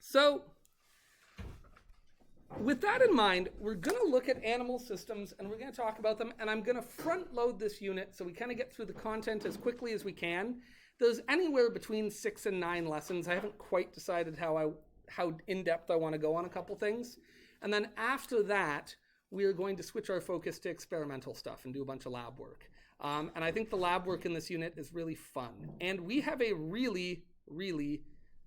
So with that in mind, we're going to look at animal systems and we're going to talk about them. And I'm going to front load this unit so we kind of get through the content as quickly as we can. There's anywhere between 6 and 9 lessons. I haven't quite decided how in-depth I want to go on a couple things. And then after that, we are going to switch our focus to experimental stuff and do a bunch of lab work. And I think the lab work in this unit is really fun. And we have a really, really,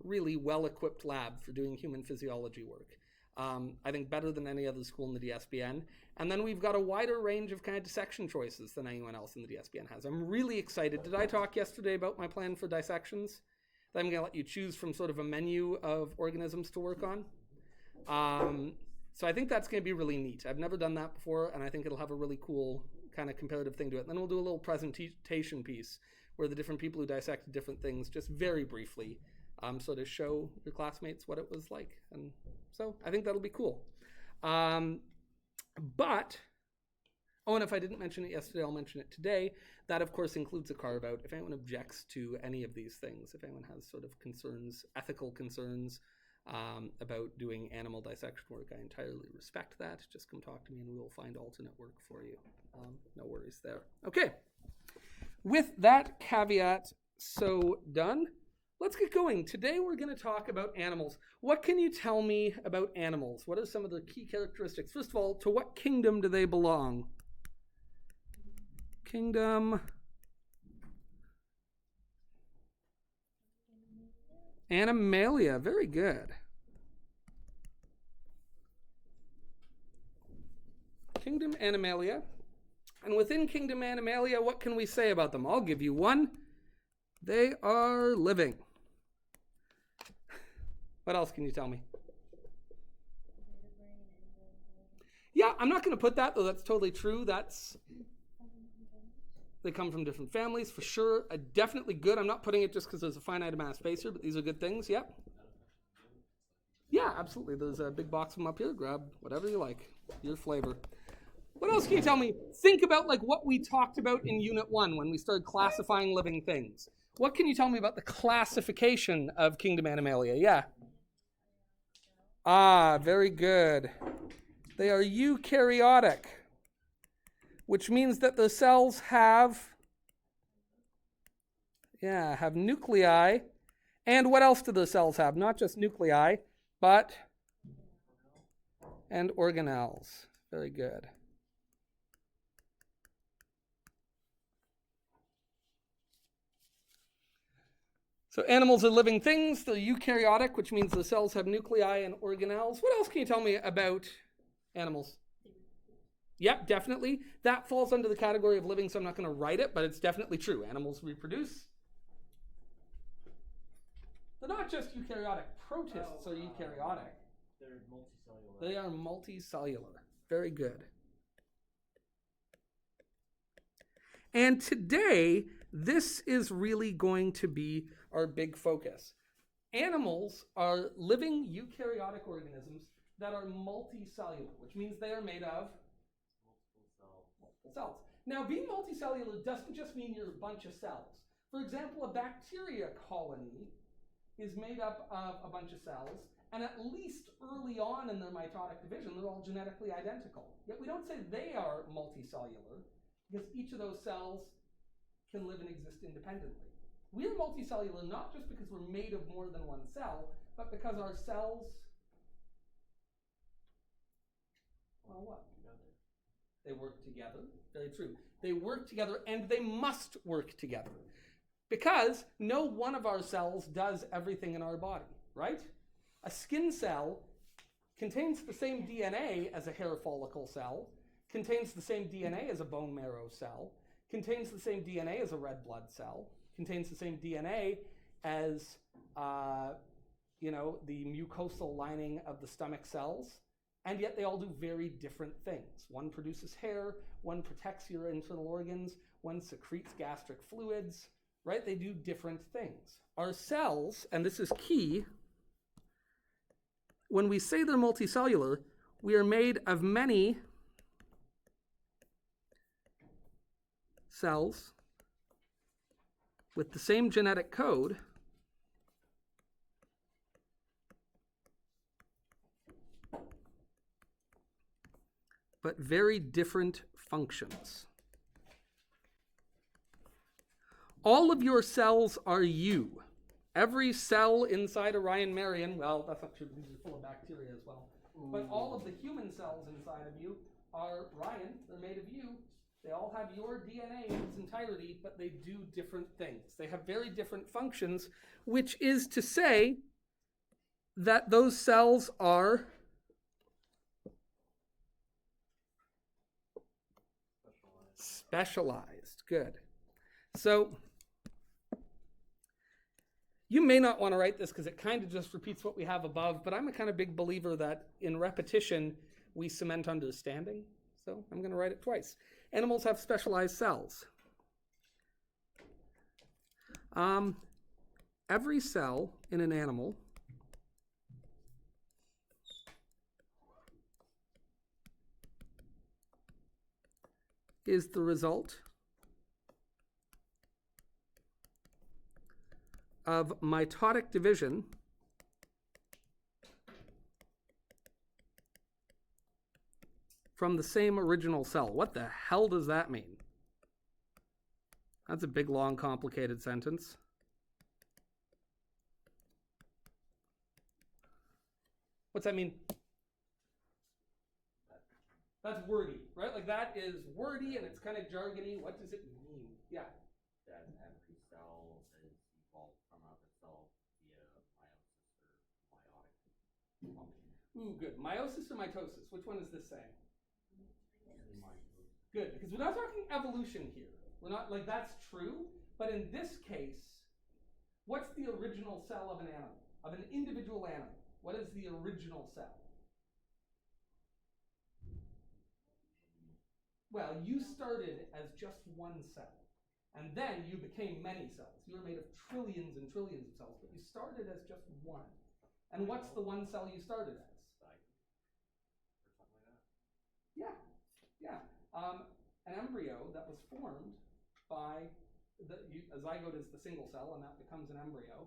really well-equipped lab for doing human physiology work. I think better than any other school in the DSBN. And then we've got a wider range of kind of dissection choices than anyone else in the DSBN has. I'm really excited. Did I talk yesterday about my plan for dissections? That I'm going to let you choose from sort of a menu of organisms to work on. So I think that's going to be really neat. I've never done that before, and I think it'll have a really cool kind of comparative thing to it. And then we'll do a little presentation piece where the different people who dissected different things, just very briefly, sort of show your classmates what it was like. And so I think that'll be cool. And if I didn't mention it yesterday, I'll mention it today. That, of course, includes a carve-out. If anyone objects to any of these things, if anyone has sort of concerns, ethical concerns about doing animal dissection work, I entirely respect that. Just come talk to me and we will find alternate work for you. No worries there. Okay. With that caveat so done, let's get going. Today we're going to talk about animals. What can you tell me about animals? What are some of their key characteristics? First of all, to what kingdom do they belong? Kingdom Animalia. Very good. Kingdom Animalia. And within Kingdom Animalia, what can we say about them? I'll give you one. They are living. What else can you tell me? Yeah, I'm not going to put that, though that's totally true. They come from different families, for sure. Definitely good. I'm not putting it just because there's a finite amount of space here, but these are good things, yep. Yeah, absolutely. There's a big box of them up here. Grab whatever you like, your flavor. What else can you tell me? Think about like what we talked about in Unit 1 when we started classifying living things. What can you tell me about the classification of Kingdom Animalia? Yeah. Ah, very good. They are eukaryotic, which means that the cells have nuclei. And what else do the cells have? Not just nuclei, and organelles. Very good. So animals are living things. They're eukaryotic, which means the cells have nuclei and organelles. What else can you tell me about animals? Yep, definitely. That falls under the category of living, so I'm not going to write it, but it's definitely true. Animals reproduce. They're not just eukaryotic. Protists are eukaryotic. They're multicellular. They are multicellular. Very good. And today, this is really going to be our big focus. Animals are living eukaryotic organisms that are multicellular, which means they are made of multiple cells. Now, being multicellular doesn't just mean you're a bunch of cells. For example, a bacteria colony is made up of a bunch of cells, and at least early on in their mitotic division, they're all genetically identical. Yet we don't say they are multicellular, because each of those cells can live and exist independently. We're multicellular not just because we're made of more than one cell, but because our cells, well, what? They work together. Very true. They work together, and they must work together. Because no one of our cells does everything in our body, right? A skin cell contains the same DNA as a hair follicle cell, contains the same DNA as a bone marrow cell, contains the same DNA as a red blood cell, contains the same DNA as the mucosal lining of the stomach cells, and yet they all do very different things. One produces hair, one protects your internal organs, one secretes gastric fluids, right? They do different things. Our cells, and this is key, when we say they're multicellular, we are made of many cells with the same genetic code but very different functions. All of your cells are you. Every cell inside a Ryan Marion, well, that's not true because you're full of bacteria as well, but all of the human cells inside of you are Ryan. They're made of you. They all have your DNA in its entirety, but they do different things. They have very different functions, which is to say that those cells are specialized. Good. So you may not want to write this because it kind of just repeats what we have above, but I'm a kind of big believer that in repetition, we cement understanding. So I'm going to write it twice. Animals have specialized cells. Every cell in an animal is the result of mitotic division from the same original cell. What the hell does that mean? That's a big, long, complicated sentence. What's that mean? That's wordy, right? Like that is wordy and it's kind of jargony. What does it mean? Yeah. That every cell is evolved from out itself via meiosis or meiotic. Ooh, good. Meiosis or mitosis? Which one is this saying? Good, because we're not talking evolution here. We're not, like, that's true, but in this case, what's the original cell of an animal, of an individual animal? What is the original cell? Well, you started as just one cell, and then you became many cells. You were made of trillions and trillions of cells, but you started as just one. And what's the one cell you started as? Or something like that. Yeah, yeah. An embryo that was formed by a zygote is the single cell, and that becomes an embryo.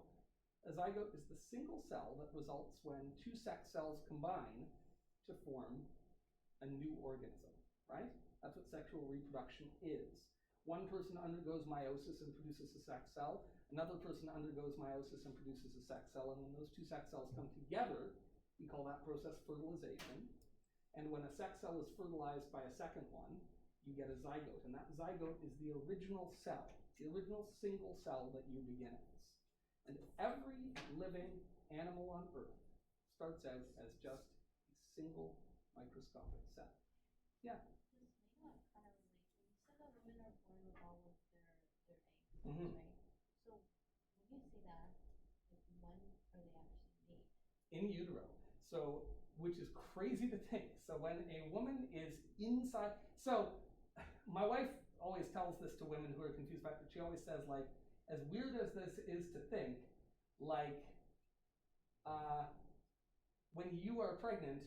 A zygote is the single cell that results when two sex cells combine to form a new organism, right? That's what sexual reproduction is. One person undergoes meiosis and produces a sex cell. Another person undergoes meiosis and produces a sex cell. And when those two sex cells come together, we call that process fertilization. And when a sex cell is fertilized by a second one, you get a zygote. And that zygote is the original cell, the original single cell that you begin as. And every living animal on Earth starts out as just a single microscopic cell. Yeah? Mm-hmm. Right? So when you say that, like when are they actually made? In utero. So, which is crazy to think. So when a woman is inside, so my wife always tells this to women who are confused by it. She always says, like, as weird as this is to think, like, when you are pregnant,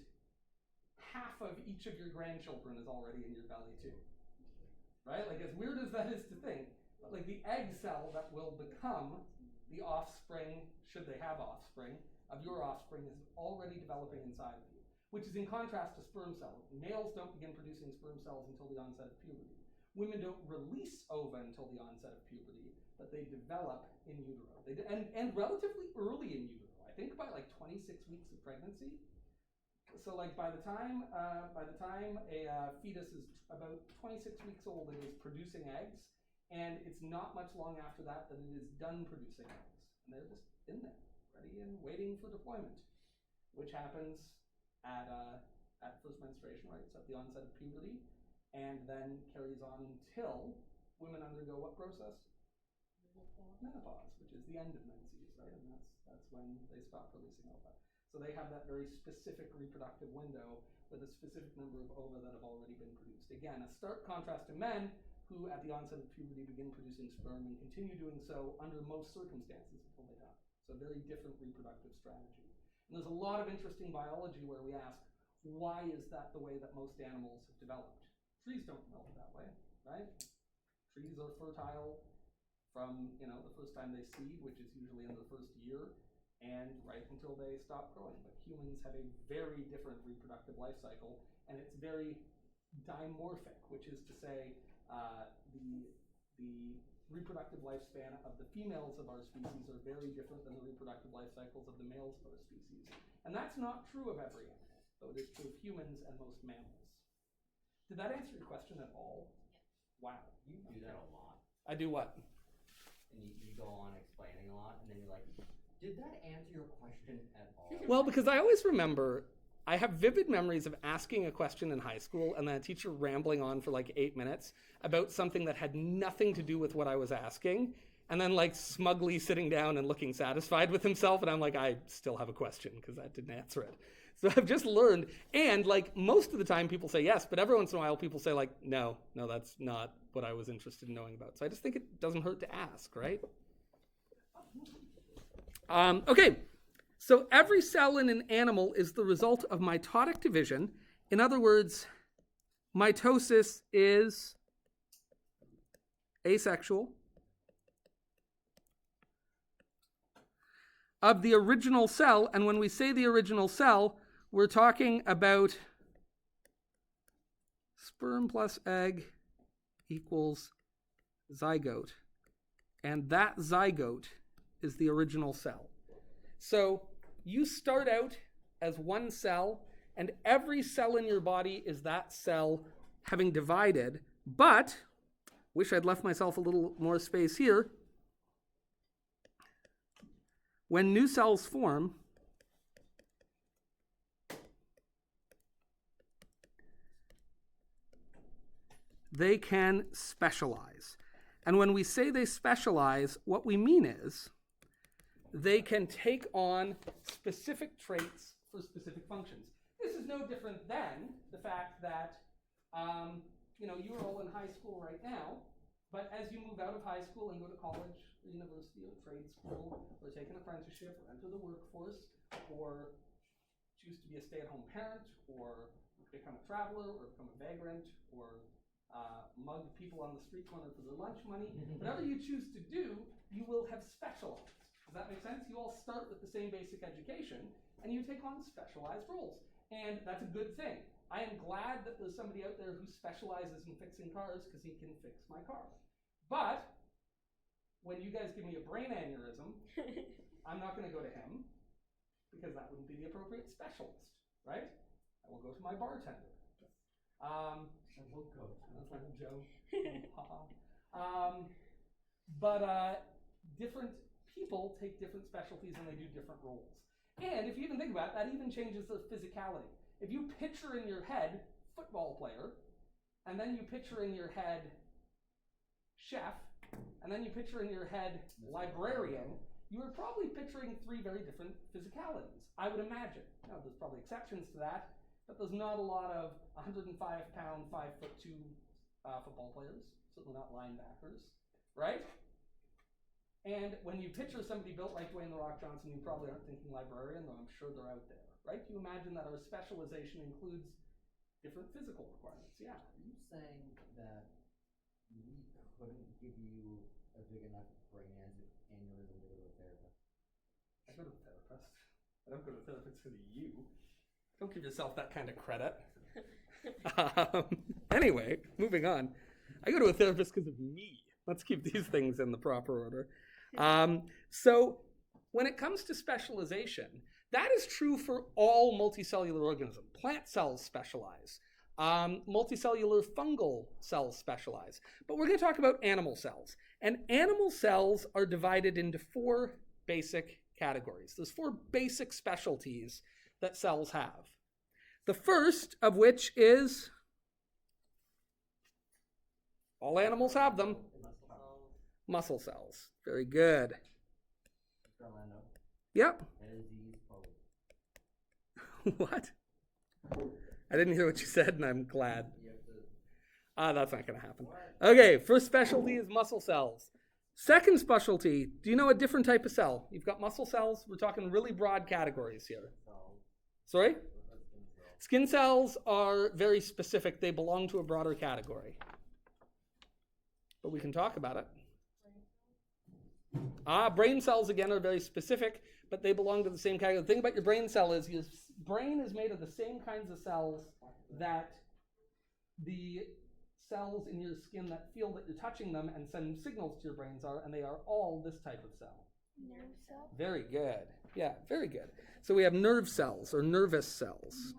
half of each of your grandchildren is already in your belly too. Right? Like, as weird as that is to think, but like the egg cell that will become the offspring, should they have offspring, of your offspring is already developing inside of you, which is in contrast to sperm cells. Males don't begin producing sperm cells until the onset of puberty. Women don't release ova until the onset of puberty, but they develop in utero. And relatively early in utero. I think by like 26 weeks of pregnancy. So like by the time a fetus is about 26 weeks old, it is producing eggs, and it's not much long after that that it is done producing eggs. And they're just in there, ready and waiting for deployment, which happens at first menstruation, right? So at the onset of puberty, and then carries on until women undergo what process? Menopause, which is the end of menses, right? And that's when they stop releasing ova. So they have that very specific reproductive window with a specific number of ova that have already been produced. Again, a stark contrast to men who at the onset of puberty begin producing sperm and continue doing so under most circumstances until they die. So a very different reproductive strategy. And there's a lot of interesting biology where we ask, why is that the way that most animals have developed? Trees don't develop that way, right? Trees are fertile from, the first time they seed, which is usually in the first year, and right until they stop growing. But humans have a very different reproductive life cycle, and it's very dimorphic, which is to say the reproductive lifespan of the females of our species are very different than the reproductive life cycles of the males of our species. And that's not true of every animal, though it is true of humans and most mammals. Did that answer your question at all? Yeah. Wow. You do that a lot. I do what? And you go on explaining a lot, and then you're like, did that answer your question at all? Well, because I always remember, I have vivid memories of asking a question in high school and then a teacher rambling on for like 8 minutes about something that had nothing to do with what I was asking, and then like smugly sitting down and looking satisfied with himself, and I'm like, I still have a question because that didn't answer it. So I've just learned, and like most of the time people say yes, but every once in a while people say like, no, that's not what I was interested in knowing about. So I just think it doesn't hurt to ask, right? Okay. So every cell in an animal is the result of mitotic division. In other words, mitosis is asexual of the original cell. And when we say the original cell, we're talking about sperm plus egg equals zygote. And that zygote is the original cell. So you start out as one cell, and every cell in your body is that cell having divided, but, wish I'd left myself a little more space here, when new cells form, they can specialize. And when we say they specialize, what we mean is they can take on specific traits for specific functions. This is no different than the fact that, you're all in high school right now, but as you move out of high school and go to college, or university, or trade school, or take an apprenticeship, or enter the workforce, or choose to be a stay-at-home parent, or become a traveler, or become a vagrant, or mug people on the street corner for their lunch money, whatever you choose to do, you will have specialized. Does that make sense? You all start with the same basic education, and you take on specialized roles. And that's a good thing. I am glad that there's somebody out there who specializes in fixing cars because he can fix my car. But when you guys give me a brain aneurysm, I'm not going to go to him because that wouldn't be the appropriate specialist, right? I will go to my bartender. I will go. That's like a joke. But different people take different specialties and they do different roles. And if you even think about it, that even changes the physicality. If you picture in your head football player, and then you picture in your head chef, and then you picture in your head librarian, you are probably picturing 3 very different physicalities, I would imagine. Now, there's probably exceptions to that, but there's not a lot of 105-pound, 5'2" football players, certainly not linebackers, right? And when you picture somebody built like Dwayne "The Rock" Johnson, you probably aren't thinking librarian, though I'm sure they're out there, right? You imagine that our specialization includes different physical requirements, yeah. Are you saying that we couldn't give you a big enough brain aneurysm to go to a therapist? I go to a therapist. I don't go to a therapist because of you. Don't give yourself that kind of credit. Anyway, moving on. I go to a therapist because of me. Let's keep these things in the proper order. So when it comes to specialization, that is true for all multicellular organisms. Plant cells specialize. Multicellular fungal cells specialize. But we're going to talk about animal cells. And animal cells are divided into 4 basic categories. There's 4 basic specialties that cells have. The first of which is, all animals have them, muscle cells. Very good. Orlando. Yep. Disease pose. What? I didn't hear what you said, and I'm glad. That's not going to happen. Okay, first specialty is muscle cells. Second specialty, do you know a different type of cell? You've got muscle cells. We're talking really broad categories here. Sorry? Skin cells are very specific. They belong to a broader category. But we can talk about it. Brain cells, again, are very specific, but they belong to the same category. The thing about your brain cell is your brain is made of the same kinds of cells that the cells in your skin that feel that you're touching them and send signals to your brains are, and they are all this type of cell. Nerve cell? Very good. Yeah, very good. So we have nerve cells or nervous cells.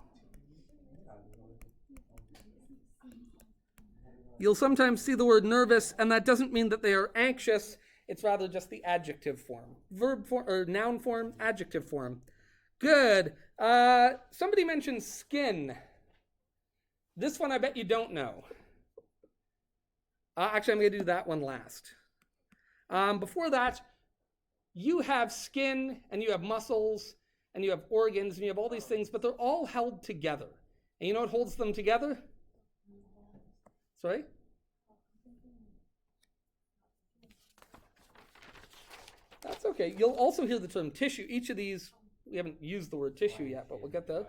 You'll sometimes see the word nervous, and that doesn't mean that they are anxious. It's rather just the adjective form. Verb form or noun form, adjective form. Good. Somebody mentioned skin. This one I bet you don't know. Actually, I'm going to do that one last. Before that, you have skin, and you have muscles, and you have organs, and you have all these things, but they're all held together. And you know what holds them together? Sorry? That's okay. You'll also hear the term tissue. Each of these, we haven't used the word tissue yet, but we'll get there.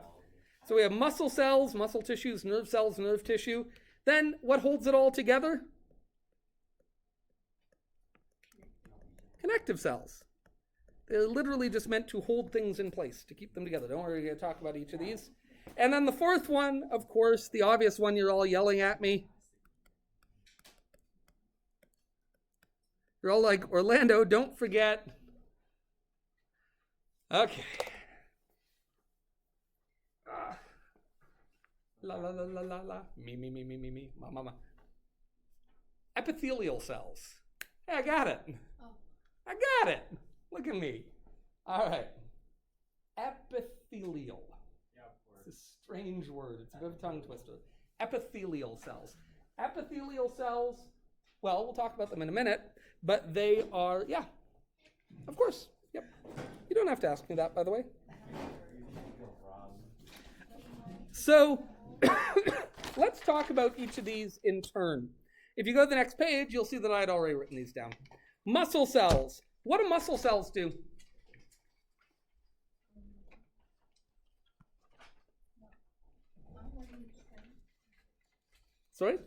So we have muscle cells, muscle tissues, nerve cells, nerve tissue. Then what holds it all together? Connective cells. They're literally just meant to hold things in place, to keep them together. Don't worry, we're going to talk about each of these. And then the fourth one, of course, the obvious one, you're all yelling at me. You're all like, Orlando, don't forget. Okay. La la la la la la. Me. Ma. Epithelial cells. Hey, I got it. Oh. I got it. Look at me. All right. Epithelial. It's a strange word. It's a bit of a tongue twister. Epithelial cells. Epithelial cells, well, we'll talk about them in a minute, but they are, yeah, of course. Yep. You don't have to ask me that, by the way. So, let's talk about each of these in turn. If you go to the next page, you'll see that I had already written these down. Muscle cells. What do muscle cells do? Sorry?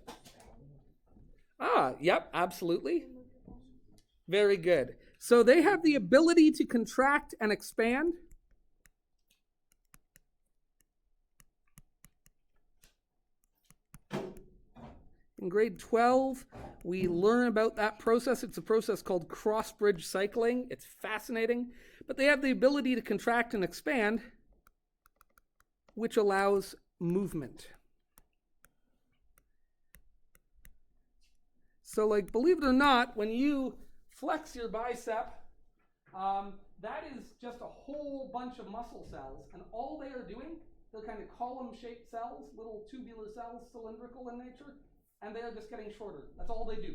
Yep, absolutely. Very good. So they have the ability to contract and expand. In grade 12, we learn about that process. It's a process called cross-bridge cycling. It's fascinating. But they have the ability to contract and expand, which allows movement. So, like, believe it or not, when you flex your bicep, that is just a whole bunch of muscle cells. And all they are doing, they're kind of column-shaped cells, little tubular cells, cylindrical in nature. And they are just getting shorter. That's all they do.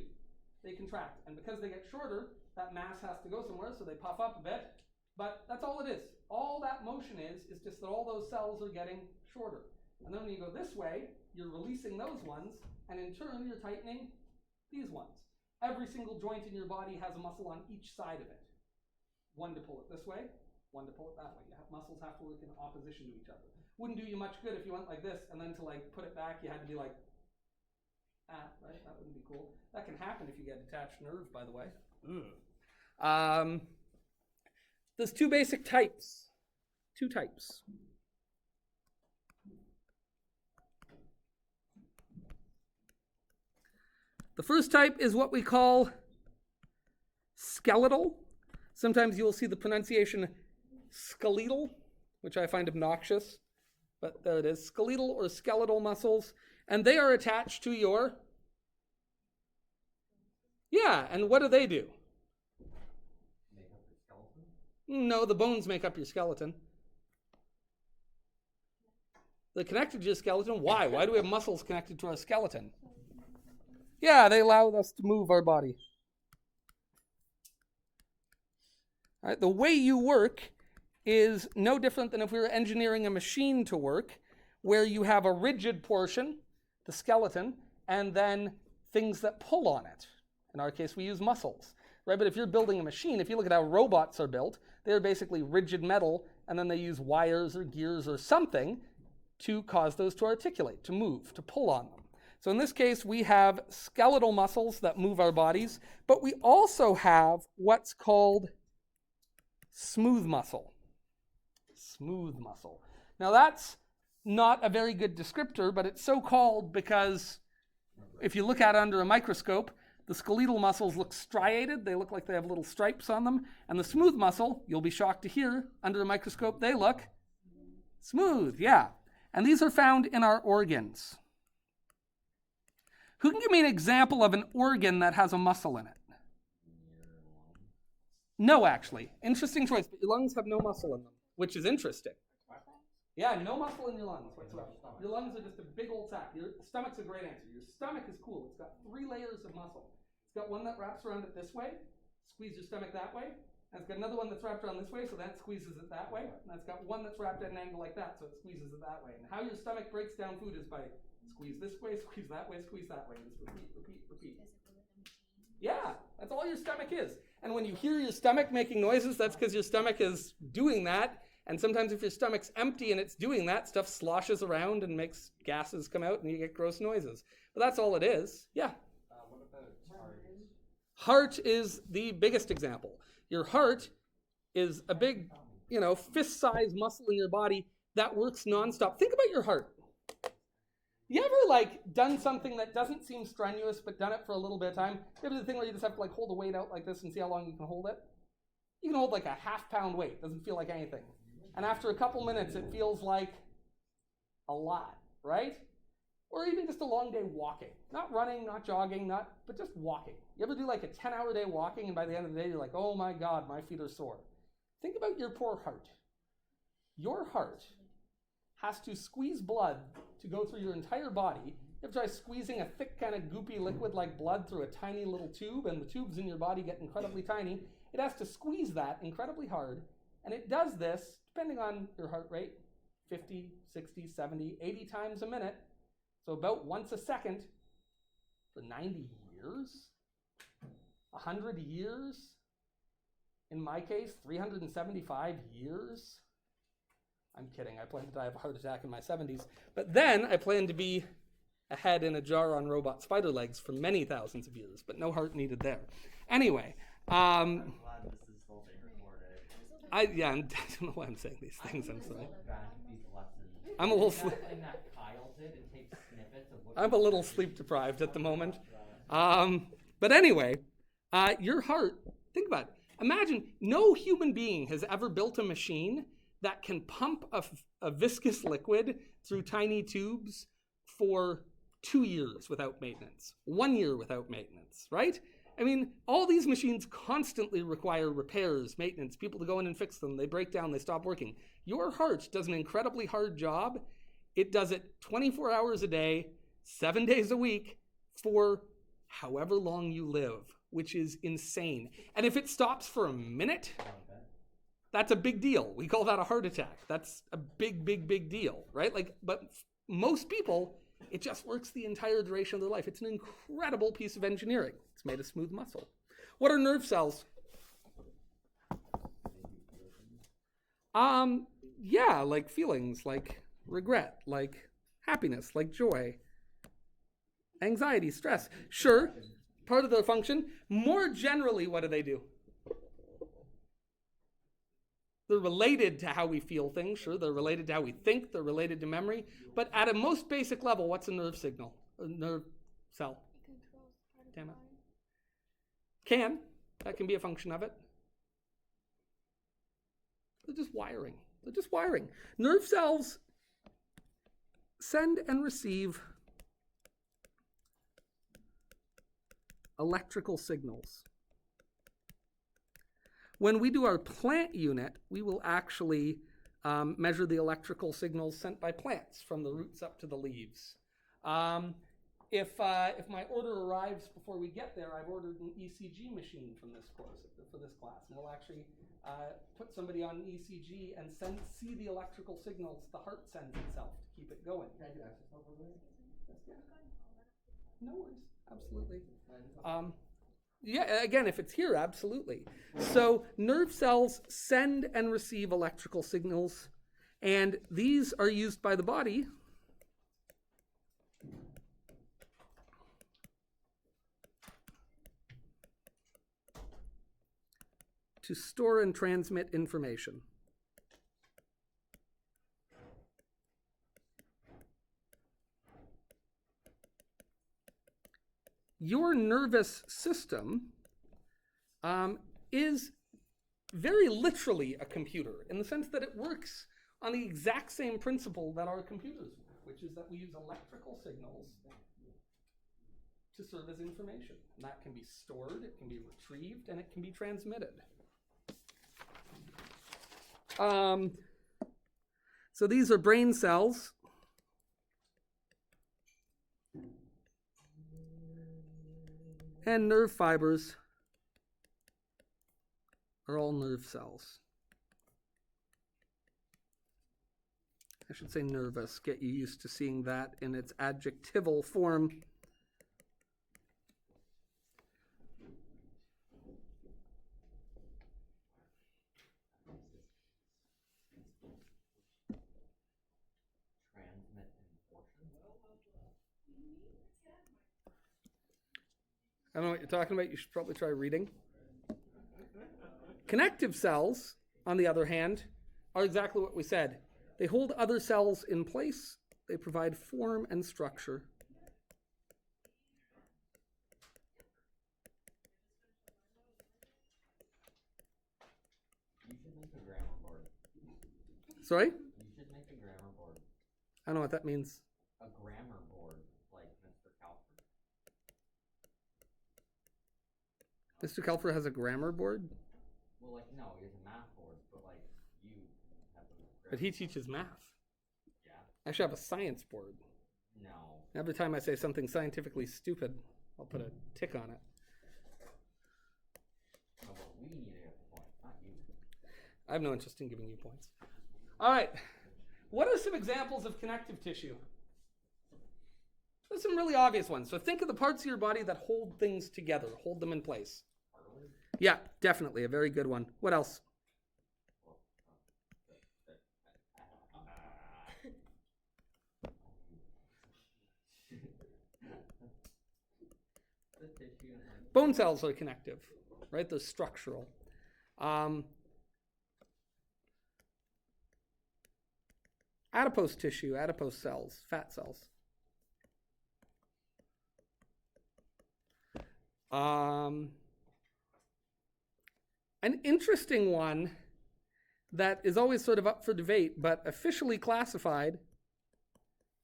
They contract. And because they get shorter, that mass has to go somewhere, so they puff up a bit. But that's all it is. All that motion is just that all those cells are getting shorter. And then when you go this way, you're releasing those ones, and in turn, you're tightening these ones. Every single joint in your body has a muscle on each side of it. One to pull it this way, one to pull it that way. Muscles have to work in opposition to each other. Wouldn't do you much good if you went like this, and then to like put it back, you had to be like, right? That wouldn't be cool. That can happen if you get a detached nerve, by the way. There's two basic types. Two types. The first type is what we call skeletal. Sometimes you'll see the pronunciation skeletal, which I find obnoxious, but there it is. Skeletal or skeletal muscles. And they are attached to your... Yeah, and what do they do? Make up the skeleton? No, the bones make up your skeleton. They're connected to your skeleton. Why? Why do we have muscles connected to our skeleton? Yeah, they allow us to move our body. All right, the way you work is no different than if we were engineering a machine to work, where you have a rigid portion, the skeleton, and then things that pull on it. In our case, we use muscles, right? But if you're building a machine, if you look at how robots are built, they're basically rigid metal, and then they use wires or gears or something to cause those to articulate, to move, to pull on them. So in this case, we have skeletal muscles that move our bodies, but we also have what's called smooth muscle. Smooth muscle. Now that's not a very good descriptor, but it's so called because If you look at it under a microscope, the skeletal muscles look striated. They look like they have little stripes on them. And the smooth muscle, you'll be shocked to hear, under a microscope, they look smooth, yeah. And these are found in our organs. Who can give me an example of an organ that has a muscle in it? No, actually. Interesting choice, but your lungs have no muscle in them, which is interesting. Yeah, no muscle in your lungs whatsoever. Your lungs are just a big old sack. Your stomach's a great answer. Your stomach is cool. It's got 3 layers of muscle. It's got one that wraps around it this way, squeeze your stomach that way. And it's got another one that's wrapped around this way, so that squeezes it that way. And it's got one that's wrapped at an angle like that, so it squeezes it that way. And how your stomach breaks down food is by squeeze this way, squeeze that way, squeeze that way. And just repeat, repeat, repeat. Yeah, that's all your stomach is. And when you hear your stomach making noises, that's because your stomach is doing that. And sometimes if your stomach's empty and it's doing that, stuff sloshes around and makes gases come out and you get gross noises. But that's all it is. Yeah. What about heart? Heart is the biggest example. Your heart is a big, fist-sized muscle in your body that works nonstop. Think about your heart. You ever done something that doesn't seem strenuous but done it for a little bit of time? You ever do the thing where you just have to hold a weight out like this and see how long you can hold it? You can hold like a half-pound weight. Doesn't feel like anything. And after a couple minutes, it feels like a lot, right? Or even just a long day walking. Not running, not jogging, but just walking. You ever do like a 10-hour day walking and by the end of the day, you're like, oh my God, my feet are sore. Think about your poor heart. Your heart has to squeeze blood to go through your entire body. You ever try squeezing a thick kind of goopy liquid like blood through a tiny little tube, and the tubes in your body get incredibly tiny? It has to squeeze that incredibly hard, and it does this, depending on your heart rate, 50, 60, 70, 80 times a minute, so about once a second for 90 years, 100 years, in my case, 375 years. I'm kidding, I plan to die of a heart attack in my 70s, but then I plan to be a head in a jar on robot spider legs for many thousands of years, but no heart needed there. Anyway, I'm glad this is still being recorded. I don't know why I'm saying these things, I'm sorry. These lessons. I'm a little thing that Kyle did and take snippets of what I'm a little sleep deprived at the moment. But anyway, your heart, think about it. Imagine no human being has ever built a machine that can pump a viscous liquid through tiny tubes for 2 years without maintenance, 1 year without maintenance, right? I mean, all these machines constantly require repairs, maintenance, people to go in and fix them. They break down, they stop working. Your heart does an incredibly hard job. It does it 24 hours a day, 7 days a week, for however long you live, which is insane. And if it stops for a minute, that's a big deal. We call that a heart attack. That's a big, big, big deal, right? But most people, it just works the entire duration of their life. It's an incredible piece of engineering. It's made of smooth muscle. What are nerve cells? Yeah, like feelings, like regret, like happiness, like joy, anxiety, stress. Sure, part of their function. More generally, what do? They're related to how we feel things. Sure, they're related to how we think. They're related to memory. But at a most basic level, what's a nerve signal? A nerve cell? Damn it. That can be a function of it. They're just wiring. Nerve cells send and receive electrical signals. When we do our plant unit, we will actually measure the electrical signals sent by plants from the roots up to the leaves. If my order arrives before we get there, I've ordered an ECG machine from this course, for this class, and we'll actually put somebody on an ECG and see the electrical signals the heart sends itself to keep it going. Can I do access over there? Yeah. No worries, absolutely. Yeah, again, if it's here, absolutely. So nerve cells send and receive electrical signals, and these are used by the body to store and transmit information. your nervous system is very literally a computer in the sense that it works on the exact same principle that our computers work, which is that we use electrical signals to serve as information. And that can be stored, it can be retrieved, and it can be transmitted. So these are brain cells. And nerve fibers are all nerve cells. I should say nervous. Get you used to seeing that in its adjectival form. I don't know what you're talking about. You should probably try reading. Connective cells, on the other hand, are exactly what we said. They hold other cells in place. They provide form and structure. You should make a grammar board. Sorry? You should make a grammar board. I don't know what that means. A grammar board, like Mr. Calford. Mr. Kelfer has a grammar board, Well, like, no, he has a math board, but, like, you have a but he teaches math. Yeah. I should have a science board. No. Every time I say something scientifically stupid, I'll put a tick on it. No, but we need to get the point, not you. I have no interest in giving you points. All right. What are some examples of connective tissue? There's some really obvious ones. So think of the parts of your body that hold things together, hold them in place. Yeah, definitely. A very good one. What else? Bone cells are connective, right? They're structural. Adipose tissue, adipose cells, fat cells. An interesting one that is always sort of up for debate, but officially classified,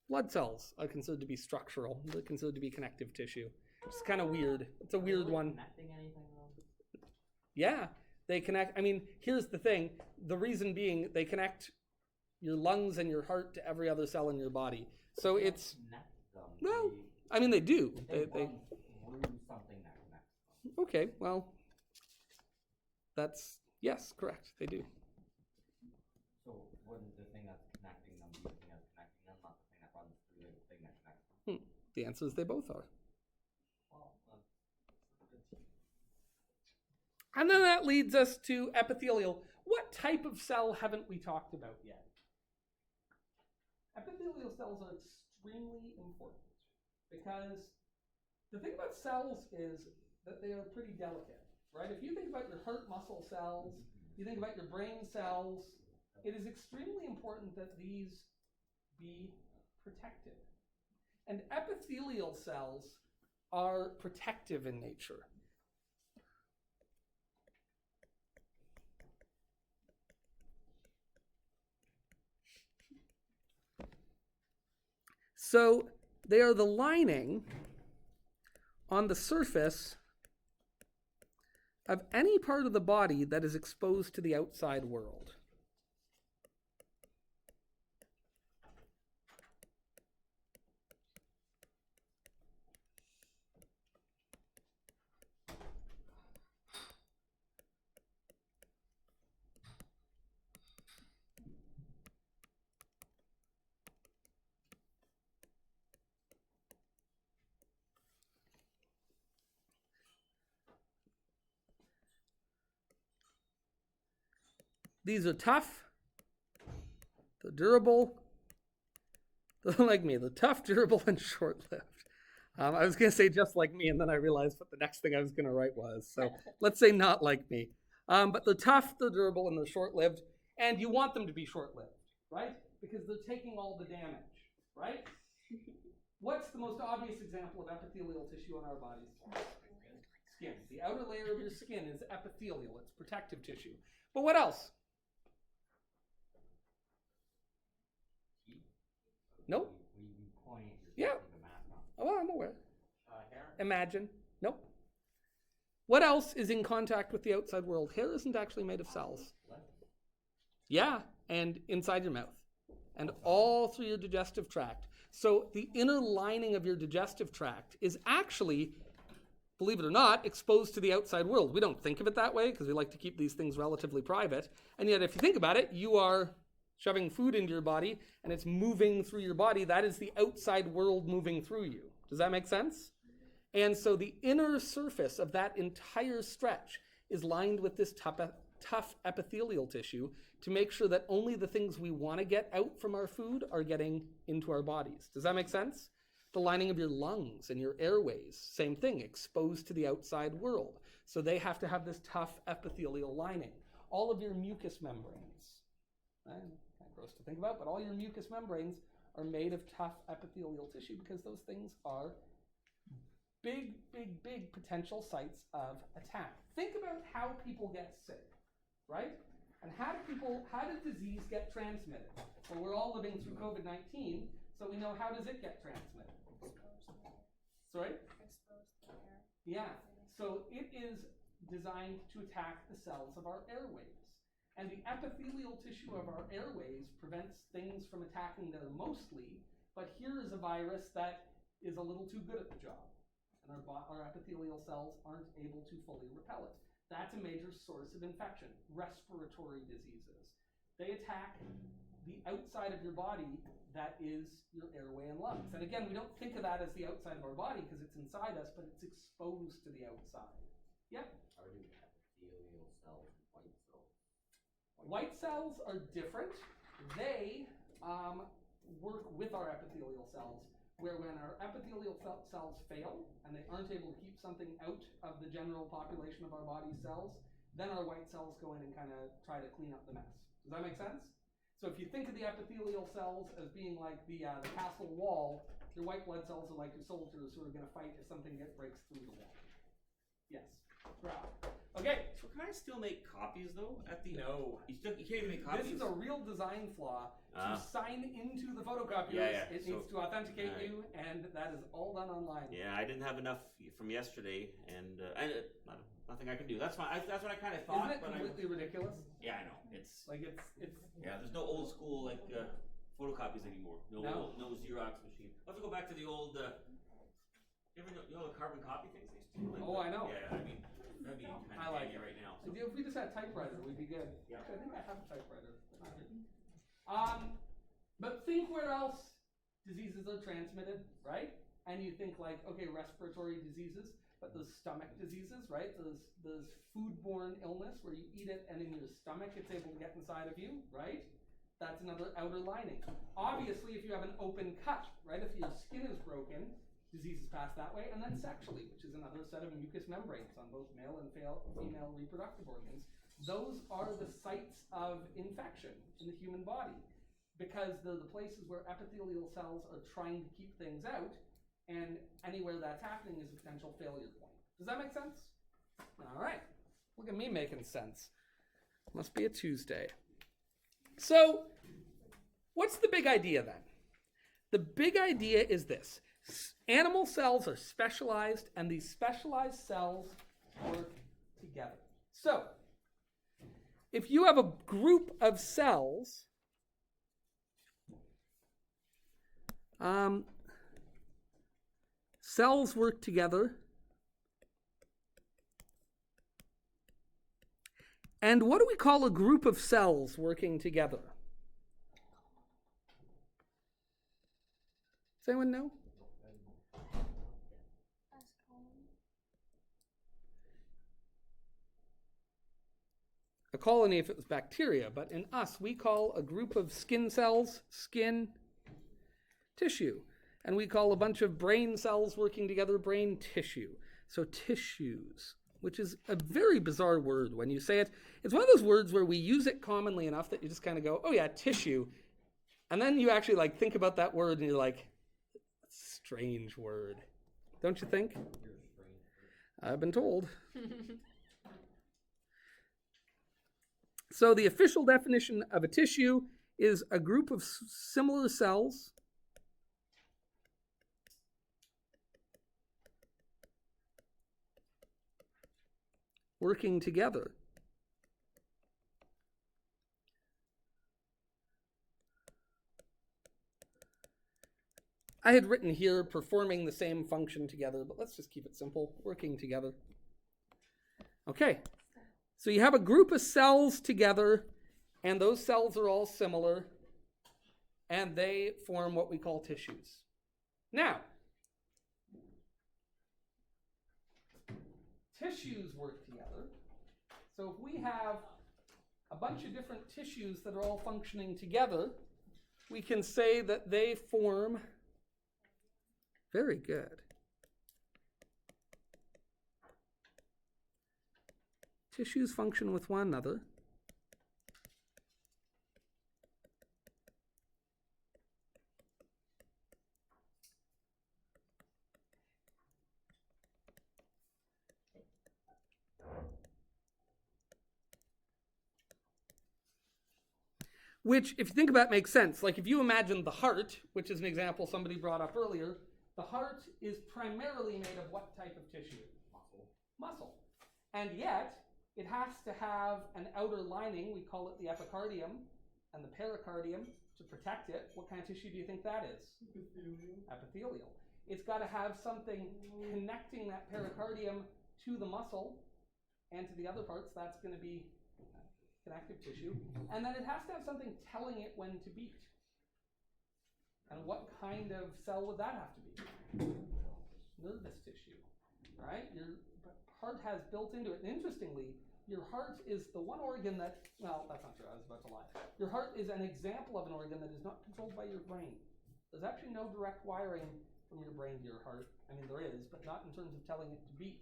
blood cells are considered to be structural. They're considered to be connective tissue. It's kind of weird. It's a weird one. Connecting anything, though? Yeah, they connect. I mean, here's the thing. The reason being they connect your lungs and your heart to every other cell in your body. So it's, Connect them. well, I mean, they do. They run through something that connects them. Okay, well, that's, yes, correct. They do. So wouldn't the thing that's connecting them be the thing that's connecting them, not the thing that runs through the thing that connects them? The answer is they both are. Well, And then that leads us to epithelial. What type of cell haven't we talked about yet? Epithelial cells are extremely important because the thing about cells is that they are pretty delicate, right? If you think about your heart muscle cells, you think about your brain cells, it is extremely important that these be protected. And epithelial cells are protective in nature. So they are the lining on the surface of any part of the body that is exposed to the outside world. These are tough, they're durable, they're like me, they're tough, durable, and short-lived. I was going to say just like me, and then I realized what the next thing I was going to write was. So let's say not like me. But they're tough, they're durable, and they're short-lived. And you want them to be short-lived, right? Because they're taking all the damage, right? What's the most obvious example of epithelial tissue on our bodies? Skin. The outer layer of your skin is epithelial. It's protective tissue. But what else? Nope. Yeah. Oh, well, I'm aware. Hair? Imagine. Nope. What else is in contact with the outside world? Hair isn't actually made of cells. Yeah, and inside your mouth. And all through your digestive tract. So the inner lining of your digestive tract is actually, believe it or not, exposed to the outside world. We don't think of it that way because we like to keep these things relatively private. And yet if you think about it, you are shoving food into your body and it's moving through your body. That is the outside world moving through you. Does that make sense? And so the inner surface of that entire stretch is lined with this tough epithelial tissue to make sure that only the things we want to get out from our food are getting into our bodies. Does that make sense? The lining of your lungs and your airways, same thing, exposed to the outside world. So they have to have this tough epithelial lining. All of your mucous membranes, kind of gross to think about, but all your mucous membranes are made of tough epithelial tissue because those things are big potential sites of attack. Think about how people get sick, right? And how does disease get transmitted? Well, we're all living through COVID-19, so we know how does it get transmitted? Sorry? Yeah, so it is designed to attack the cells of our airways. And the epithelial tissue of our airways prevents things from attacking there mostly, but here is a virus that is a little too good at the job. And our epithelial cells aren't able to fully repel it. That's a major source of infection. Respiratory diseases. They attack the outside of your body that is your airway and lungs. And again, we don't think of that as the outside of our body because it's inside us, but it's exposed to the outside. Yeah? How do epithelial cells and white cells? White cells are different. They work with our epithelial cells, where when our epithelial cells fail and they aren't able to keep something out of the general population of our body's cells, then our white cells go in and kind of try to clean up the mess. Does that make sense? So if you think of the epithelial cells as being like the castle wall, your white blood cells are like your soldiers who are going to fight if something breaks through the wall. Yes. Right. Okay. So can I still make copies though? No. You can't even make copies. This is a real design flaw. To sign into the photocopiers, it needs to authenticate you, and that is all done online. Yeah, I didn't have enough from yesterday, and nothing I can do. That's fine. That's what I kind of thought. Isn't it completely ridiculous? Yeah, I know. It's yeah. There's no old school photocopies anymore. No Xerox machine. I'll have to go back to the old. You know the carbon copy things they used to do? Oh, I know. Yeah, I mean that'd be kind of handy right now. So. If we just had a typewriter, we'd be good. Yeah. Actually, I think I have a typewriter. But think where else diseases are transmitted, right? And you think like, okay, respiratory diseases, but those stomach diseases, right? Those foodborne illness where you eat it and in your stomach it's able to get inside of you, right? That's another outer lining. Obviously, if you have an open cut, right? If your skin is broken, diseases pass that way. And then sexually, which is another set of mucous membranes on both male and female reproductive organs. Those are the sites of infection in the human body because they're the places where epithelial cells are trying to keep things out, and anywhere that's happening is a potential failure point. Does that make sense? All right. Look at me making sense. Must be a Tuesday. So, what's the big idea then? The big idea is this. Animal cells are specialized, and these specialized cells work together. So, if you have a group of cells, cells work together, and what do we call a group of cells working together? Does anyone know? A colony if it was bacteria, but in us, we call a group of skin cells skin tissue. And we call a bunch of brain cells working together brain tissue. So tissues, which is a very bizarre word when you say it. It's one of those words where we use it commonly enough that you just kind of go, oh yeah, tissue. And then you actually like think about that word and you're like, that's strange word. Don't you think? You're a strange person. I've been told. So the official definition of a tissue is a group of similar cells working together. I had written here performing the same function together, but let's just keep it simple, working together. Okay, so you have a group of cells together, and those cells are all similar, and they form what we call tissues. Now, tissues work together. So if we have a bunch of different tissues that are all functioning together, we can say that they form, very good, tissues function with one another. Which, if you think about it, makes sense. Like if you imagine the heart, which is an example somebody brought up earlier, the heart is primarily made of what type of tissue? Muscle. And yet, it has to have an outer lining, we call it the epicardium, and the pericardium to protect it. What kind of tissue do you think that is? Epithelial. It's got to have something connecting that pericardium to the muscle and to the other parts. That's going to be connective tissue. And then it has to have something telling it when to beat. And what kind of cell would that have to be? Nervous tissue, right? Your heart has built into it. And interestingly, your heart is the one organ that, well, that's not true, I was about to lie. Your heart is an example of an organ that is not controlled by your brain. There's actually no direct wiring from your brain to your heart. I mean, there is, but not in terms of telling it to beat.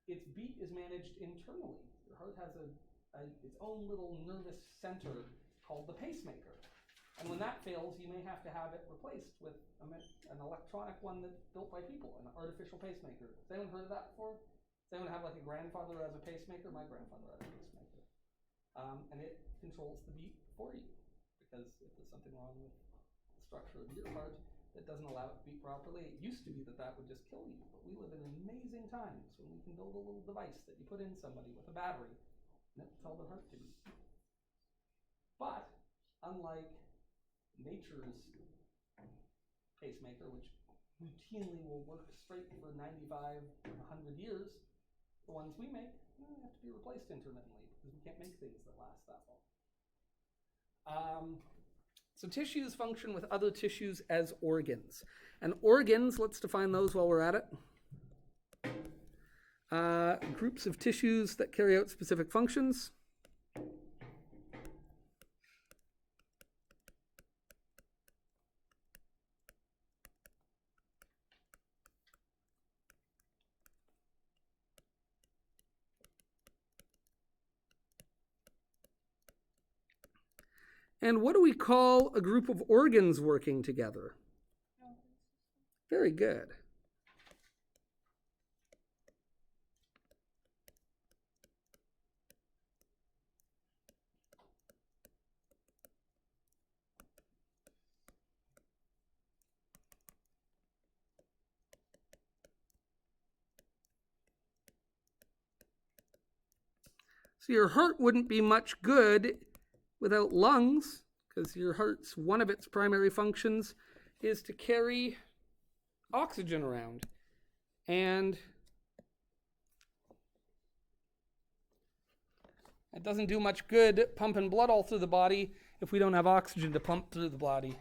Its beat is managed internally. Your heart has its own little nervous center called the pacemaker. And when that fails, you may have to have it replaced with an electronic one that's built by people, an artificial pacemaker. Has anyone heard of that before? Does anyone have like a grandfather as a pacemaker? My grandfather had a pacemaker. And it controls the beat for you. Because if there's something wrong with the structure of your heart that doesn't allow it to beat properly, it used to be that would just kill you. But we live in amazing times when we can build a little device that you put in somebody with a battery and it will tell their heart to beat. But unlike nature's pacemaker, which routinely will work straight for 95 or 100 years, the ones we make have to be replaced intermittently because we can't make things that last that long. So tissues function with other tissues as organs. And organs, let's define those while we're at it. Groups of tissues that carry out specific functions. And what do we call a group of organs working together? Very good. So your heart wouldn't be much good without lungs, because your heart's one of its primary functions is to carry oxygen around. And it doesn't do much good pumping blood all through the body if we don't have oxygen to pump through the body.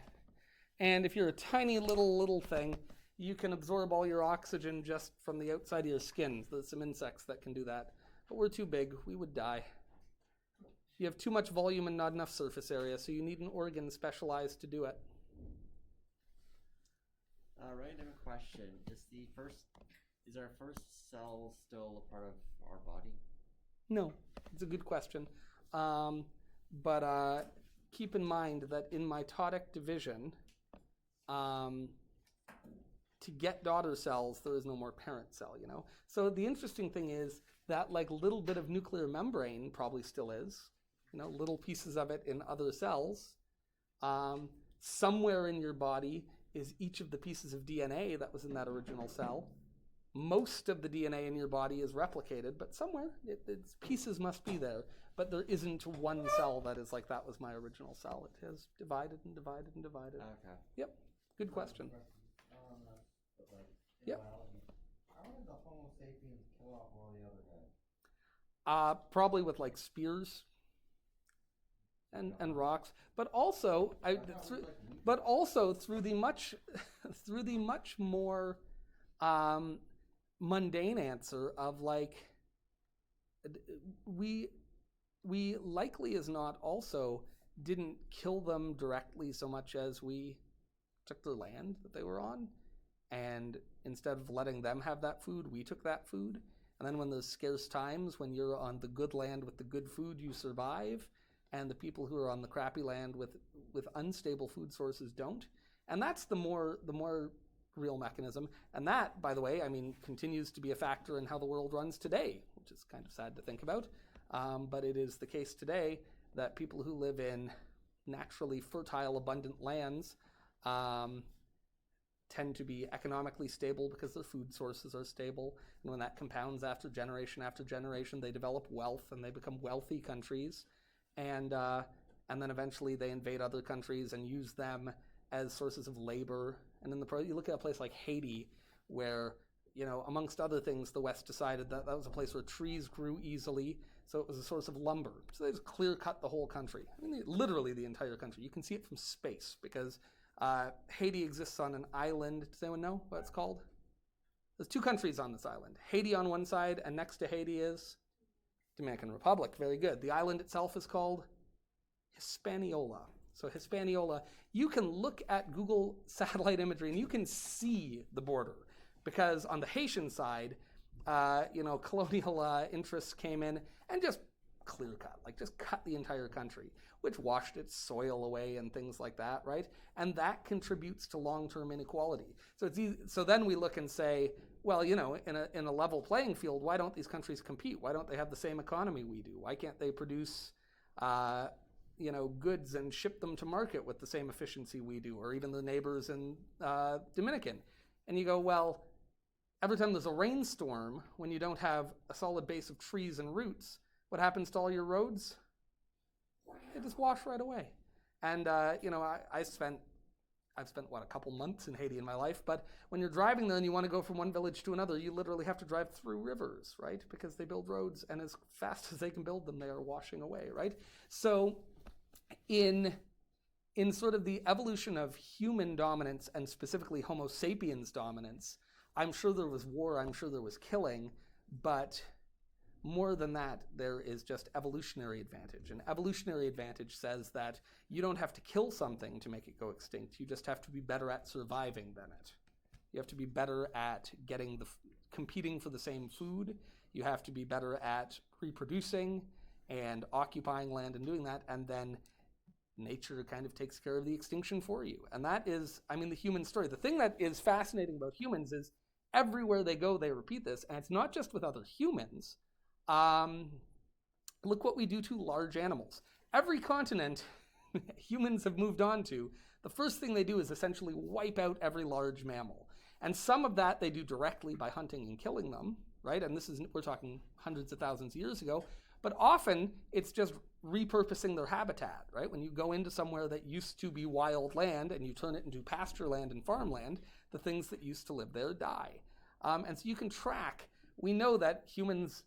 And if you're a tiny little thing, you can absorb all your oxygen just from the outside of your skin. There's some insects that can do that. But we're too big, we would die. You have too much volume and not enough surface area, so you need an organ specialized to do it. All right, I have a question. Is our first cell still a part of our body? No, it's a good question. But keep in mind that in mitotic division, to get daughter cells, there is no more parent cell, you know? So the interesting thing is that like little bit of nuclear membrane probably still is, you know, little pieces of it in other cells. Somewhere in your body is each of the pieces of DNA that was in that original cell. Most of the DNA in your body is replicated, but somewhere its pieces must be there. But there isn't one cell that is like, that was my original cell. It has divided and divided and divided. Okay. Yep. Good question. Yep. How did the Homo sapiens kill off all the other guys? Probably with like spears and rocks, but also through the much more mundane answer of like we likely as not also didn't kill them directly so much as we took their land that they were on, and instead of letting them have that food, we took that food. And then when there's scarce times, when you're on the good land with the good food, you survive, and the people who are on the crappy land with unstable food sources don't. And that's the more real mechanism. And that, by the way, I mean, continues to be a factor in how the world runs today, which is kind of sad to think about. But it is the case today that people who live in naturally fertile, abundant lands tend to be economically stable because their food sources are stable. And when that compounds after generation, they develop wealth and they become wealthy countries. And then eventually they invade other countries and use them as sources of labor. And you look at a place like Haiti, where, you know, amongst other things, the West decided that was a place where trees grew easily, so it was a source of lumber. So they just clear cut the whole country. I mean, literally the entire country. You can see it from space because Haiti exists on an island. Does anyone know what it's called? There's two countries on this island. Haiti on one side, and next to Haiti is Dominican Republic. Very good. The island itself is called Hispaniola. So Hispaniola, you can look at Google satellite imagery and you can see the border, because on the Haitian side, colonial interests came in and just clear cut, like just cut the entire country, which washed its soil away and things like that, right? And that contributes to long-term inequality. So it's easy, so then we look and say, well, you know, in a level playing field, why don't these countries compete? Why don't they have the same economy we do? Why can't they produce goods and ship them to market with the same efficiency we do, or even the neighbors in Dominican? And you go, well, every time there's a rainstorm, when you don't have a solid base of trees and roots, what happens to all your roads? They just wash right away. And I've spent a couple months in Haiti in my life, but when you're driving there and you want to go from one village to another, you literally have to drive through rivers, right? Because they build roads, and as fast as they can build them, they are washing away, right? So in sort of the evolution of human dominance, and specifically Homo sapiens dominance, I'm sure there was war, I'm sure there was killing, but more than that, there is just evolutionary advantage. And evolutionary advantage says that you don't have to kill something to make it go extinct. You just have to be better at surviving than it. You have to be better at competing for the same food. You have to be better at reproducing and occupying land and doing that. And then nature kind of takes care of the extinction for you. And that is, I mean, the human story. The thing that is fascinating about humans is everywhere they go, they repeat this. And it's not just with other humans. Look what we do to large animals. Every continent humans have moved on to, the first thing they do is essentially wipe out every large mammal. And some of that they do directly by hunting and killing them, right? And we're talking hundreds of thousands of years ago. But often it's just repurposing their habitat, right? When you go into somewhere that used to be wild land and you turn it into pasture land and farmland, the things that used to live there die. And so you can track. We know that humans,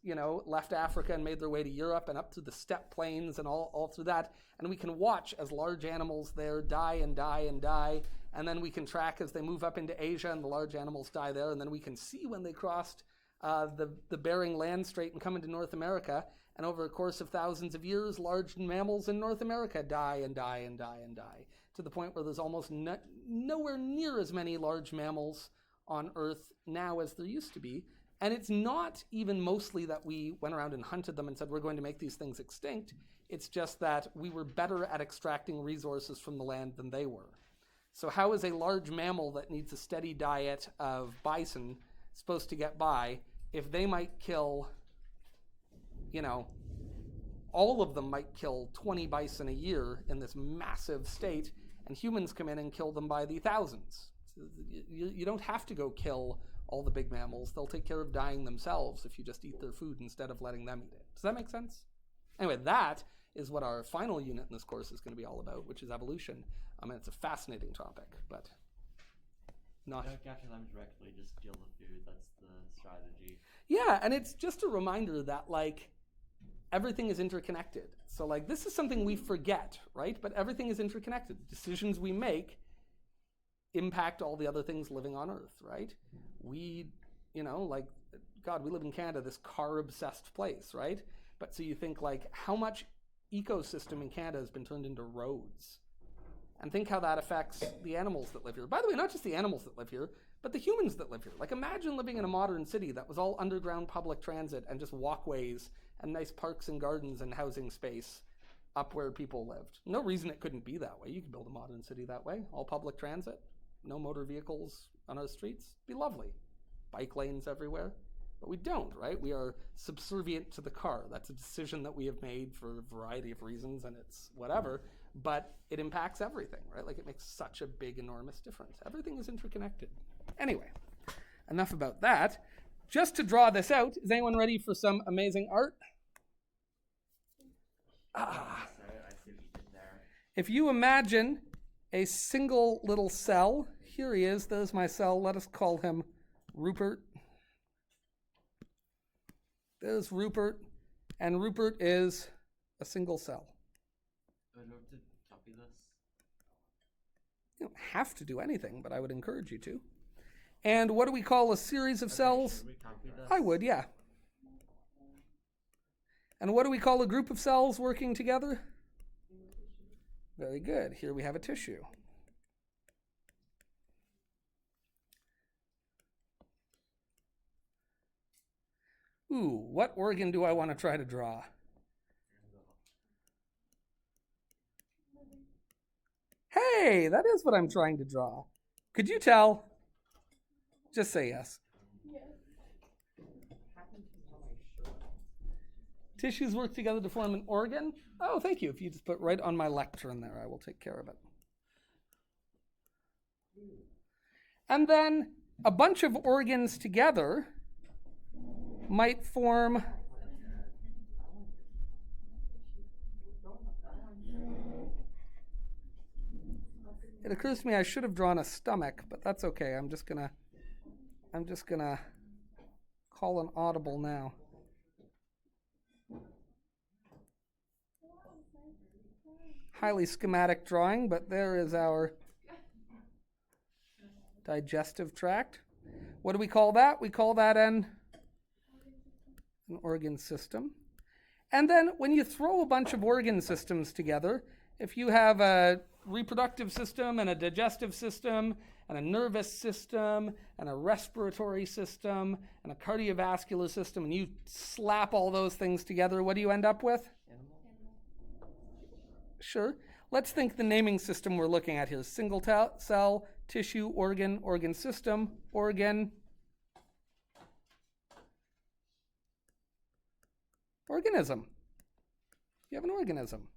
left Africa and made their way to Europe and up through the steppe plains and all through that. And we can watch as large animals there die and die and die. And then we can track as they move up into Asia and the large animals die there. And then we can see when they crossed the Bering Land Strait and come into North America. And over a course of thousands of years, large mammals in North America die and die and die and die, to the point where there's almost nowhere near as many large mammals on Earth now as there used to be. And it's not even mostly that we went around and hunted them and said, we're going to make these things extinct. It's just that we were better at extracting resources from the land than they were. So how is a large mammal that needs a steady diet of bison supposed to get by if they might kill, all of them might kill 20 bison a year in this massive state, and humans come in and kill them by the thousands. So you don't have to go kill all the big mammals. They'll take care of dying themselves if you just eat their food instead of letting them eat it. Does that make sense? Anyway, that is what our final unit in this course is going to be all about, which is evolution. It's a fascinating topic, but not... Don't capture them directly, just steal the food. That's the strategy. Yeah, and it's just a reminder that, everything is interconnected. So, this is something we forget, right? But everything is interconnected. Decisions we make impact all the other things living on Earth, right? We, God, we live in Canada, this car-obsessed place, right? But so you think, how much ecosystem in Canada has been turned into roads? And think how that affects the animals that live here. By the way, not just the animals that live here, but the humans that live here. Imagine living in a modern city that was all underground public transit and just walkways and nice parks and gardens and housing space up where people lived. No reason it couldn't be that way. You could build a modern city that way. All public transit, no motor vehicles on our streets. Be lovely. Bike lanes everywhere. But we don't, right? We are subservient to the car. That's a decision that we have made for a variety of reasons, and it's whatever. But it impacts everything, right? It makes such a big, enormous difference. Everything is interconnected. Anyway, enough about that. Just to draw this out, is anyone ready for some amazing art? I see what you did there. If you imagine a single little cell, here he is, there's my cell, let us call him Rupert. There's Rupert, and Rupert is a single cell. Do I have to copy this? You don't have to do anything, but I would encourage you to. And what do we call a series of cells? Should we copy this? I would, yeah. And what do we call a group of cells working together? Very good. Here we have a tissue. Ooh, what organ do I want to try to draw? Hey, that is what I'm trying to draw. Could you tell? Just say yes. Tissues work together to form an organ? Oh, thank you. If you just put right on my lectern there, I will take care of it. And then a bunch of organs together might form it occurs to me I should have drawn a stomach, but that's okay. I'm just gonna call an audible now. Highly schematic drawing, but there is our digestive tract. What do we call that? We call that an organ system. And then when you throw a bunch of organ systems together, if you have a reproductive system and a digestive system and a nervous system and a respiratory system and a cardiovascular system, and you slap all those things together, what do you end up with? Animal? Sure. Let's think the naming system we're looking at here. Single cell, tissue, organ, organ system, organ. Organism. You have an organism.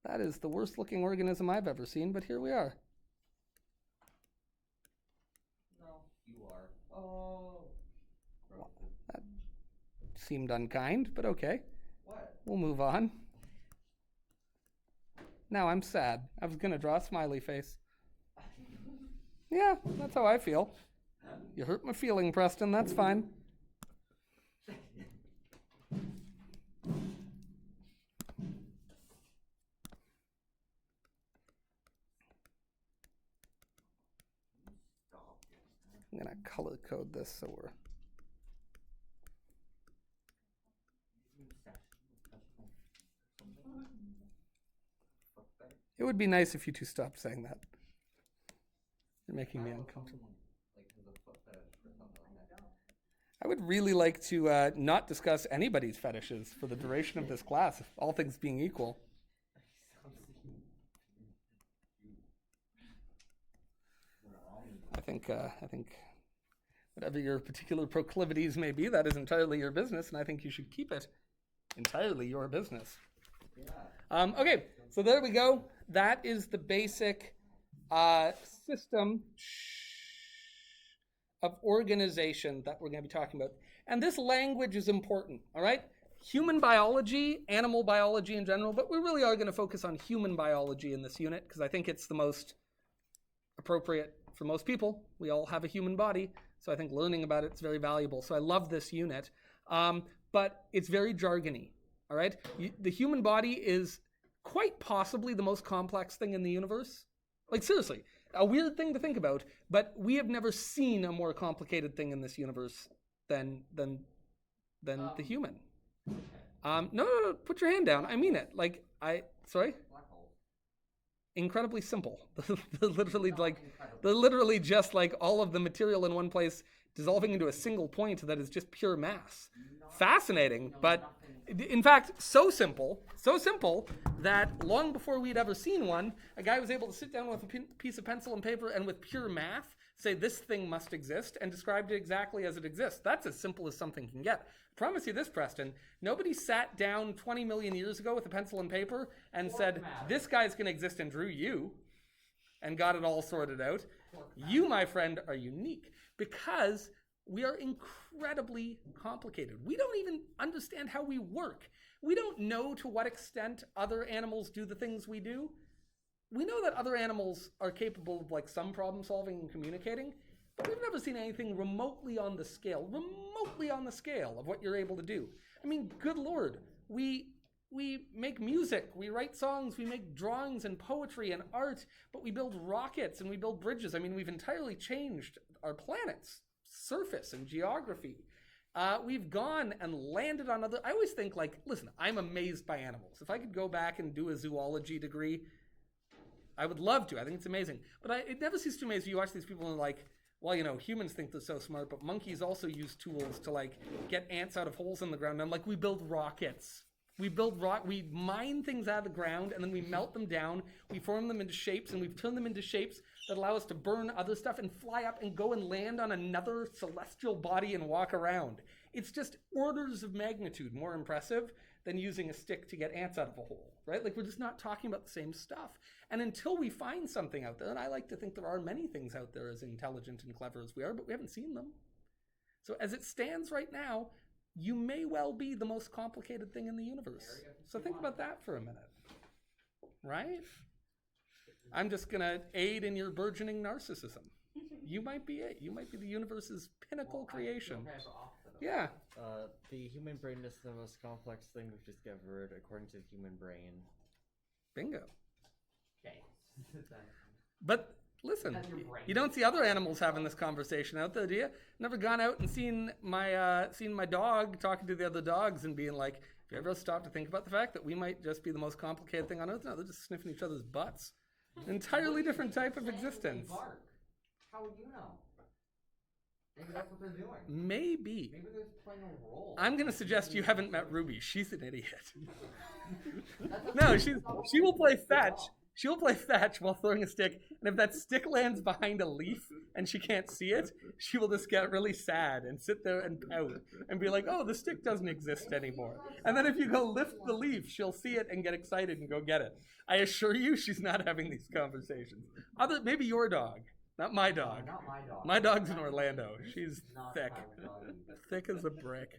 That is the worst looking organism I've ever seen, but here we are. No, you are. Oh. That seemed unkind, but okay. What? We'll move on. Now I'm sad. I was going to draw a smiley face. Yeah, that's how I feel. You hurt my feeling, Preston. That's fine. I'm going to color code this so we're... It would be nice if you two stopped saying that. You're making me uncomfortable. I would really like to not discuss anybody's fetishes for the duration of this class, all things being equal. think whatever your particular proclivities may be, that is entirely your business, and I think you should keep it entirely your business. Yeah. Okay, so there we go. That is the basic system of organization that we're going to be talking about. And this language is important, all right? Human biology, animal biology in general, but we really are going to focus on human biology in this unit because I think it's the most appropriate for most people. We all have a human body, so I think learning about it is very valuable. So I love this unit, but it's very jargony, all right? The human body is quite possibly the most complex thing in the universe. Like, seriously, a weird thing to think about, but we have never seen a more complicated thing in this universe than the human. No, put your hand down. I mean it. Like, sorry? Black holes. Incredibly simple. They're literally just like all of the material in one place dissolving into a single point that is just pure mass. Fascinating, but in fact, so simple that long before we'd ever seen one, a guy was able to sit down with a piece of pencil and paper and with pure math say this thing must exist and described it exactly as it exists. That's as simple as something can get. I promise you this, Preston, nobody sat down 20 million years ago with a pencil and paper and said, this guy's going to exist, and drew you and got it all sorted out. You, my friend, are unique because we are incredibly complicated. We don't even understand how we work. We don't know to what extent other animals do the things we do. We know that other animals are capable of like some problem solving and communicating, but we've never seen anything remotely on the scale of what you're able to do. I mean, good Lord, we make music, we write songs, we make drawings and poetry and art, but we build rockets and we build bridges. I mean, we've entirely changed our planet's surface and geography. We've gone and landed on other... I always think, like, listen, I'm amazed by animals. If I could go back and do a zoology degree, I would love to. I think it's amazing. But it never ceases to amaze me. You watch these people and like, well, you know, humans think they're so smart, but monkeys also use tools to like get ants out of holes in the ground. And I'm like, we build rockets. We mine things out of the ground and then we melt them down. We form them into shapes and we've turned them into shapes that allow us to burn other stuff and fly up and go and land on another celestial body and walk around. It's just orders of magnitude more impressive than using a stick to get ants out of a hole, right? Like, we're just not talking about the same stuff. And until we find something out there, and I like to think there are many things out there as intelligent and clever as we are, but we haven't seen them. So as it stands right now, you may well be the most complicated thing in the universe. So think about that for a minute, right? I'm just going to aid in your burgeoning narcissism. You might be it. You might be the universe's pinnacle creation. Yeah. The human brain is the most complex thing we've discovered according to the human brain. Bingo. Okay. But listen, you don't see other animals having this conversation out there, do you? Never gone out and seen my dog talking to the other dogs and being like, have you ever stopped to think about the fact that we might just be the most complicated thing on earth? No, they're just sniffing each other's butts. An entirely different type of existence. Bark. How would you know? Maybe that's what they're doing. Maybe. Maybe they're just playing a role. I'm going to suggest you haven't met Ruby. She's an idiot. No, she will play fetch. She'll play fetch while throwing a stick, and if that stick lands behind a leaf and she can't see it, she will just get really sad and sit there and pout and be like, oh, the stick doesn't exist anymore. And then if you go lift the leaf, she'll see it and get excited and go get it. I assure you she's not having these conversations. Maybe your dog, not my dog. Not my dog. My dog's in Orlando. She's Not thick. my dog either. Thick as a brick.